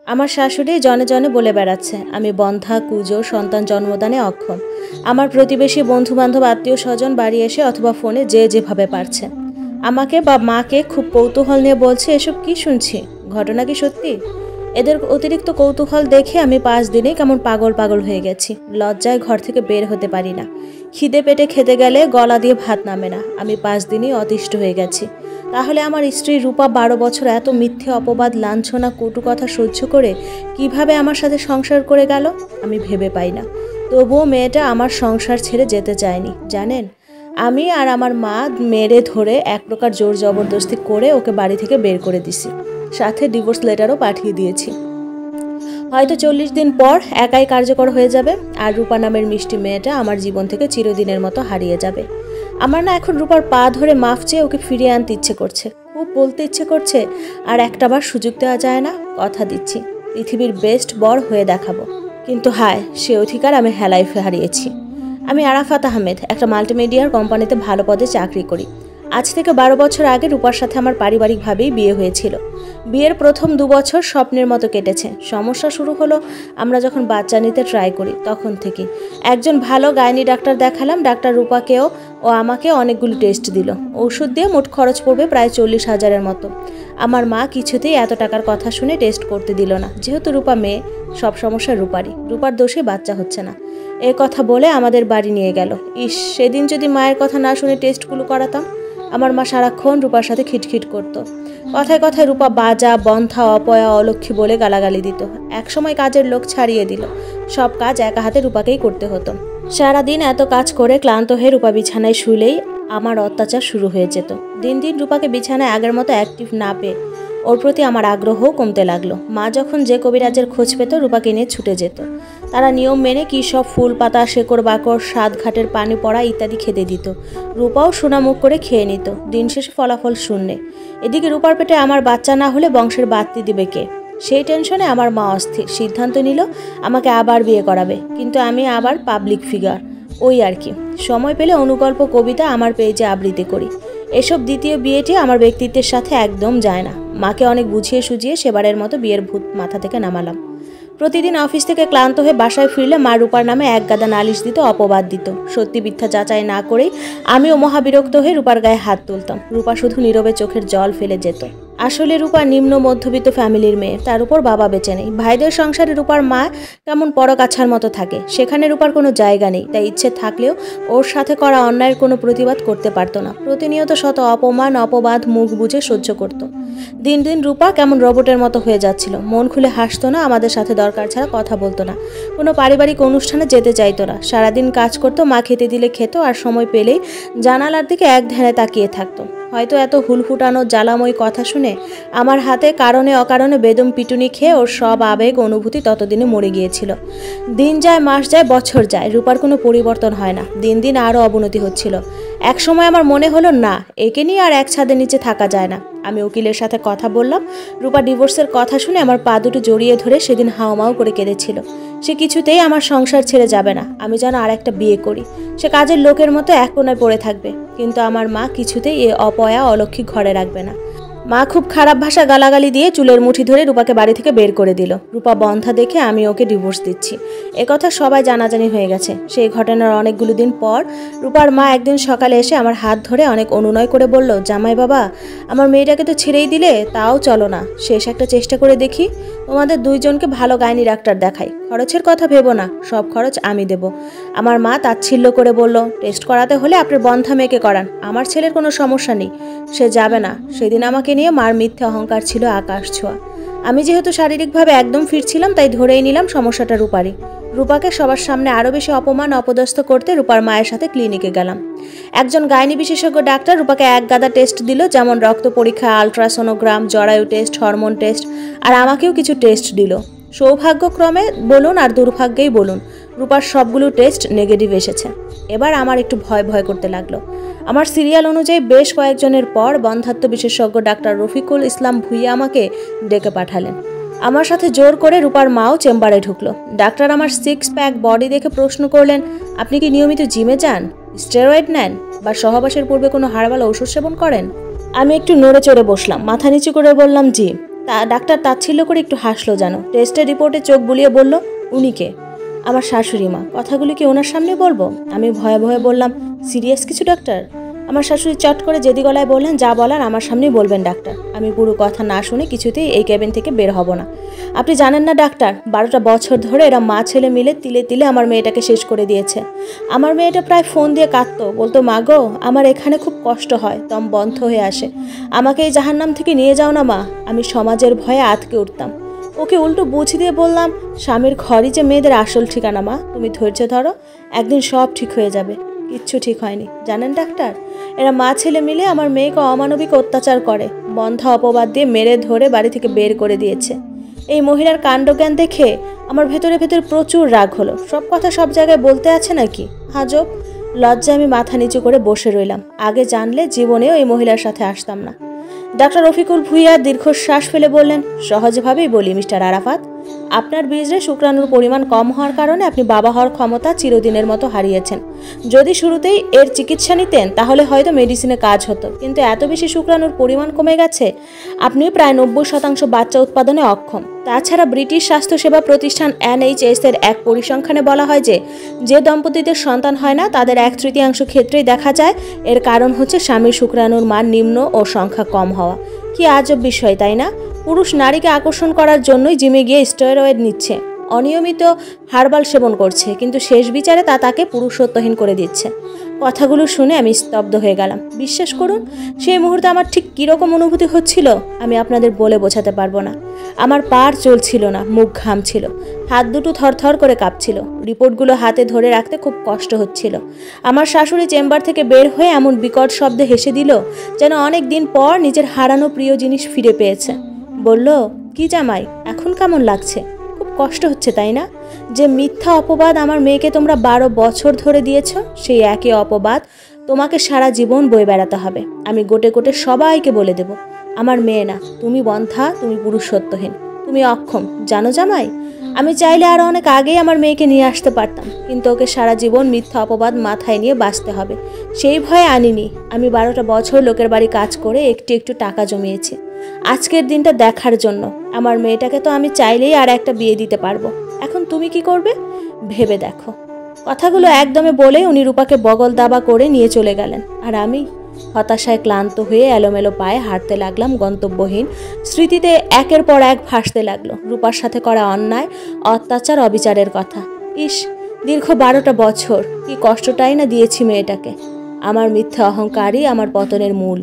আমার শাশুড়ি জনে জনে বলে বেড়াচ্ছে আমি বন্ধ্যা, কুজো, সন্তান জন্মদানে অক্ষম। আমার প্রতিবেশী, বন্ধুবান্ধব, আত্মীয় স্বজন বাড়ি এসে অথবা ফোনে যে যেভাবে পারছে আমাকে বা মাকে খুব কৌতূহল নিয়ে বলছে, এসব কি শুনছি, ঘটনা কি সত্যি? এদের অতিরিক্ত কৌতূহল দেখে আমি 5 দিনেই কেমন পাগল পাগল হয়ে গেছি। লজ্জায় ঘর থেকে বের হতে পারি না। খিদে পেটে খেতে গেলে গলা দিয়ে ভাত নামে না। আমি 5 দিনই অতিষ্ঠ হয়ে গেছি। তাহলে আমার স্ত্রী রূপা 12 বছর এত মিথ্যে অপবাদ, লাঞ্ছনা, কটু কথা সহ্য করে কিভাবে আমার সাথে সংসার করে গেল আমি ভেবে পাই না। তবুও মেয়েটা আমার সংসার ছেড়ে যেতে চায়নি জানেন। আমি আর আমার মা মেরে ধরে এক প্রকার জোর জবরদস্তি করে ওকে বাড়ি থেকে বের করে দিছি, সাথে ডিভোর্স লেটারও পাঠিয়ে দিয়েছি। হয়তো 40 দিন পর একাই কার্যকর হয়ে যাবে আর রূপা নামের মিষ্টি মেয়েটা আমার জীবন থেকে চিরদিনের মতো হারিয়ে যাবে। আমার না এখন রূপার পা ধরে মাফ চেয়ে ওকে ফিরিয়ে আনতে ইচ্ছে করছে, খুব বলতে ইচ্ছে করছে। আর একটাবার সুযোগ দেওয়া যায় না? কথা দিচ্ছি পৃথিবীর বেস্ট বর হয়ে দেখাবো। কিন্তু হায়, সে অধিকার আমি হেলায় হারিয়েছি। আমি আরাফাত আহমেদ, একটা মাল্টিমিডিয়ার কোম্পানিতে ভালো পদে চাকরি করি। আজ থেকে 12 বছর আগে রূপার সাথে আমার পারিবারিকভাবেই বিয়ে হয়েছিল। বিয়ের প্রথম 2 বছর স্বপ্নের মতো কেটেছে। সমস্যা শুরু হলো আমরা যখন বাচ্চা নিতে ট্রাই করি তখন থেকে। একজন ভালো গাইনি ডাক্তার দেখালাম। ডাক্তার রূপাকেও ও আমাকে অনেকগুলো টেস্ট দিল। ওষুধ দিয়ে মোট খরচ পড়বে প্রায় 40,000-এর মতো। আমার মা কিছুতেই এত টাকার কথা শুনে টেস্ট করতে দিল না। যেহেতু রূপা মেয়ে, সব সমস্যা রূপারই, রূপার দোষে বাচ্চা হচ্ছে না এ কথা বলে আমাদের বাড়ি নিয়ে গেল। সেদিন যদি মায়ের কথা না শুনে টেস্টগুলো করাতাম। আমার মা সারাক্ষণ রূপার সাথে খিটখিট করত। কথায় কথায় রূপা বাজা, বন্থা, অপয়া, অলক্ষী বলে গালাগালি দিত। একসময় কাজের লোক ছাড়িয়ে দিল। সব কাজ একা হাতে রূপাকেই করতে হতো। সারাদিন এত কাজ করে ক্লান্ত হয়ে রূপা বিছানায় শুলেই আমার অত্যাচার শুরু হয়ে যেত। দিন দিন রূপাকে বিছানায় আগের মতো অ্যাক্টিভ না পেয়ে ওর প্রতি আমার আগ্রহও কমতে লাগলো। মা যখন যে কবিরাজের খোঁজ পেত রূপাকে নিয়ে ছুটে যেত। তারা নিয়ম মেনে কী সব ফুল পাতা, শেকড় বাকড়, সাত ঘাটের পানি পড়া ইত্যাদি খেতে দিত। রূপাও সোনামুখ করে খেয়ে নিত। দিন শেষে ফলাফল শূন্যে। এদিকে রূপার পেটে আমার বাচ্চা না হলে বংশের বাড়তি দিবে কে, সেই টেনশনে আমার মা অস্থির। সিদ্ধান্ত নিল আমাকে আবার বিয়ে করাবে, কিন্তু আমি আবার পাবলিক ফিগার, ওই আর কি। সময় পেলে অনুগল্প, কবিতা আমার পেজে আবৃত্তি করি। এসব দ্বিতীয় বিয়েটি আমার ব্যক্তিত্বের সাথে একদম যায় না। মাকে অনেক বুঝিয়ে সুঝিয়ে সেবারের মতো বিয়ের ভূত মাথা থেকে নামালাম। প্রতিদিন অফিস থেকে ক্লান্ত হয়ে বাসায় ফিরলে মা রূপার নামে এক গাদা নালিশ দিত, অপবাদ দিত। সত্যি মিথ্যা যাচাই না করেই আমিও মহাবিরক্ত হয়ে রূপার গায়ে হাত তুলতাম। রূপা শুধু নীরবে চোখের জল ফেলে যেত। আসলে রূপা নিম্ন মধ্যবিত্ত ফ্যামিলির মেয়ে, তার উপর বাবা বেঁচে নেই। ভাইদের সংসারে রূপার মা কেমন পরকাছার মতো থাকে, সেখানে রূপার কোনো জায়গা নেই। তাই ইচ্ছে থাকলেও ওর সাথে করা অন্যায়ের কোনো প্রতিবাদ করতে পারতো না। প্রতিনিয়ত শত অপমান, অপবাদ মুখ বুজে সহ্য করত। দিন দিন রূপা কেমন রোবটের মতো হয়ে যাচ্ছিল। মন খুলে হাসতো না, আমাদের সাথে দরকার ছাড়া কথা বলতো না, কোনো পারিবারিক অনুষ্ঠানে যেতে চাইতো না। সারাদিন কাজ করতো, মা খেতে দিলে খেত, আর সময় পেলেই জানালার দিকে এক ধ্যানে তাকিয়ে থাকতো। হয়তো এত হুলফুটানো জ্বালাময় কথা শুনে আমার হাতে কারণে অকারণে বেদম পিটুনি খেয়ে ওর সব আবেগ অনুভূতি ততদিনে মরে গিয়েছিল। দিন যায়, মাস যায়, বছর যায়, রূপার কোনো পরিবর্তন হয় না। দিন দিন আরও অবনতি হচ্ছিল। এক সময় আমার মনে হলো না, একে নিয়ে আর এক ছাদের নিচে থাকা যায় না। আমি উকিলের সাথে কথা বললাম। রূপা ডিভোর্সের কথা শুনে আমার পা দুটো জড়িয়ে ধরে সেদিন হাওমাও করে কেঁদেছিল। সে কিছুতেই আমার সংসার ছেড়ে যাবে না। আমি যেন আর একটা বিয়ে করি, সে কাজের লোকের মতো এক কোণায় পড়ে থাকবে। কিন্তু আমার মা কিছুতেই এ অপয়া, অলক্ষী ঘরে রাখবে না। মা খুব খারাপ ভাষা গালাগালি দিয়ে চুলের মুঠি ধরে রূপাকে বাড়ি থেকে বের করে দিল। রূপা বন্ধ্যা দেখে আমি ওকে ডিভোর্স দিচ্ছি, একথা সবাই জানাজানি হয়ে গেছে। সেই ঘটনার অনেকগুলো দিন পর রূপার মা একদিন সকালে এসে আমার হাত ধরে অনেক অনুনয় করে বলল, জামাই বাবা, আমার মেয়েটাকে তো ছেড়েই দিলে, তাও চলো না শেষ একটা চেষ্টা করে দেখি। তোমাদের দুইজনকে ভালো গাইনি ডাক্তার দেখাই, খরচের কথা ভেবো না, সব খরচ আমি দেব। আমার মা তাচ্ছিল্য করে বলল, টেস্ট করাতে হলে আপনার বন্ধ্যা মেয়েকে করান, আমার ছেলের কোনো সমস্যা নেই, সে যাবে না। সেদিন আমাকে নিয়ে মার মিথ্যে অহংকার ছিল আকাশ ছোঁয়া। আমি যেহেতু শারীরিকভাবে একদম ফিট ছিলাম, তাই ধরেই নিলাম সমস্যাটা রূপারই। রূপাকে সবার সামনে আরও বেশি অপমান, অপদস্থ করতে রূপার মায়ের সাথে ক্লিনিকে গেলাম। একজন গাইনি বিশেষজ্ঞ ডাক্তার রূপাকে এক গাদা টেস্ট দিল, যেমন রক্ত পরীক্ষা, আলট্রাসোনোগ্রাম, জরায়ু টেস্ট, হরমোন টেস্ট, আর আমাকেও কিছু টেস্ট দিল। সৌভাগ্যক্রমে বলুন আর দুর্ভাগ্যেই বলুন, রূপার সবগুলো টেস্ট নেগেটিভ এসেছে। এবার আমার একটু ভয় ভয় করতে লাগলো। আমার সিরিয়াল অনুযায়ী বেশ কয়েকজনের পর বন্ধ্যাত্ব বিশেষজ্ঞ ডাক্তার রফিকুল ইসলাম ভুইয়া আমাকে ডেকে পাঠালেন। আমার সাথে জোর করে রূপার মাও চেম্বারে ঢুকলো। ডাক্তার আমার 6 প্যাক বডি দেখে প্রশ্ন করলেন, আপনি কি নিয়মিত জিমে যান, স্টেরয়েড নেন, বা সহবাসের পূর্বে কোনো হাড়বাল ঔষধ সেবন করেন? আমি একটু নড়ে চড়ে বসলাম, মাথা নিচু করে বললাম জি। ডাক্তার তাচ্ছিল্য করে একটু হাসলো যেন। টেস্টের রিপোর্টে চোখ বুলিয়ে বলল, উনি কে? আমার শাশুড়ি মা। কথাগুলি কি ওনার সামনে বলবো? আমি ভয়ে ভয়ে বললাম, সিরিয়াস কিছু ডাক্তার? আমার শাশুড়ি চট করে জেদি গলায় বললেন, যা বলার আমার সামনেই বলবেন ডাক্তার। আমি পুরো কথা না শুনে কিছুতেই এই কেবিন থেকে বের হব না। আপনি জানেন না ডাক্তার, 12টা বছর ধরে এরা মা ছেলে মিলে তিলে তিলে আমার মেয়েটাকে শেষ করে দিয়েছে। আমার মেয়েটা প্রায় ফোন দিয়ে কাঁদতো, বলতো, মা গো, আমার এখানে খুব কষ্ট হয়, দম বন্ধ হয়ে আসে, আমাকে এই জাহান্নাম থেকে নিয়ে যাও না মা। আমি সমাজের ভয়ে আটকে উঠতাম। ওকে উল্টো বুঝ দিয়ে বললাম, স্বামীর ঘরই যে মেয়েদের আসল ঠিকানা মা, তুমি ধৈর্য ধরো, একদিন সব ঠিক হয়ে যাবে। কিচ্ছু ঠিক হয়নি জানেন ডাক্তার। এরা মা ছেলে মিলে আমার মেয়েকে অমানবিক অত্যাচার করে, বন্ধা অপবাদ দিয়ে মেরে ধরে বাড়ি থেকে বের করে দিয়েছে। এই মহিলার কাণ্ডজ্ঞান দেখে আমার ভেতরে ভেতরে প্রচুর রাগ হলো। সব কথা সব জায়গায় বলতে আছে নাকি? আজব। লজ্জায় আমি মাথা নিচু করে বসে রইলাম। আগে জানলে জীবনেও এই মহিলার সাথে আসতাম না। ডাক্তার রফিকুল ভুঁইয়া দীর্ঘশ্বাস ফেলে বললেন, সহজভাবেই বলি মিস্টার আরাফাত, আপনার বীর্যে শুক্রাণুর পরিমাণ কম হওয়ার কারণে আপনি বাবা হওয়ার ক্ষমতা চিরদিনের মতো হারিয়েছেন। যদি শুরুতেই এর চিকিৎসা নিতেন তাহলে হয়তো মেডিসিনে কাজ হতো, কিন্তু এত বেশি শুক্রাণুর পরিমাণ কমে গেছে, আপনি প্রায় 90% বাচ্চা উৎপাদনে অক্ষম। তাছাড়া ব্রিটিশ স্বাস্থ্যসেবা প্রতিষ্ঠান NHS এর এক পরিসংখ্যানে বলা হয় যে দম্পতিদের সন্তান হয় না তাদের 1/3 ক্ষেত্রেই দেখা যায় এর কারণ হচ্ছে স্বামীর শুক্রাণুর মান নিম্ন ও সংখ্যা কম হওয়া। কি আজব বিষয়, তাই না? পুরুষ নারীকে আকর্ষণ করার জন্যই জিমে গিয়ে স্টেরয়েড নিচ্ছে, অনিয়মিত হার্বাল সেবন করছে, কিন্তু শেষ বিচারে তা তাকে পুরুষত্বহীন করে দিচ্ছে। কথাগুলো শুনে আমি স্তব্ধ হয়ে গেলাম। বিশ্বাস করুন, সেই মুহূর্তে আমার ঠিক কীরকম অনুভূতি হচ্ছিল আমি আপনাদের বলে বোঝাতে পারবো না। আমার পার চলছিল না, মুখ ঘামছিল, হাত দুটো থরথর করে কাঁপছিল, রিপোর্টগুলো হাতে ধরে রাখতে খুব কষ্ট হচ্ছিল। আমার শাশুড়ি চেম্বার থেকে বের হয়ে এমন বিকট শব্দে হেসে দিল যেন অনেক দিন পর নিজের হারানো প্রিয় জিনিস ফিরে পেয়েছে। বলল, কি জামাই, এখন কেমন লাগছে? খুব কষ্ট হচ্ছে তাই না? যে মিথ্যা অপবাদ আমার মেয়েকে তোমরা 12 বছর ধরে দিয়েছ, সেই একই অপবাদ তোমাকে সারা জীবন বয়ে বেড়াতে হবে। আমি গোটে গোটে সবাইকে বলে দেব, আমার মেয়ে না, তুমি বন্ধ্যা, তুমি পুরুষত্বহীন, তুমি অক্ষম। জানো জামাই, আমি চাইলে আরও অনেক আগেই আমার মেয়েকে নিয়ে আসতে পারতাম, কিন্তু ওকে সারা জীবন মিথ্যা অপবাদ মাথায় নিয়ে বাঁচতে হবে, সেই ভয়ে আনিনি। আমি 12টা বছর লোকের বাড়ি কাজ করে একটু একটু টাকা জমিয়েছি আজকের দিনটা দেখার জন্য। আমার মেয়েটাকে তো আমি চাইলেই আর একটা বিয়ে দিতে পারবো। এখন তুমি কি করবে ভেবে দেখো। কথাগুলো একদমে বলে উনি রূপাকে বগল দাবা করে নিয়ে চলে গেলেন, আর আমি হতাশায় ক্লান্ত হয়ে এলোমেলো পায়ে হাঁটতে লাগলাম গন্তব্যহীন। স্মৃতিতে একের পর এক ভাসতে লাগলো রূপার সাথে করা অন্যায়, অত্যাচার, অবিচারের কথা। ইস, দীর্ঘ 12টা বছর কি কষ্টটাই না দিয়েছি মেয়েটাকে। আমার মিথ্যা অহংকারই আমার পতনের মূল।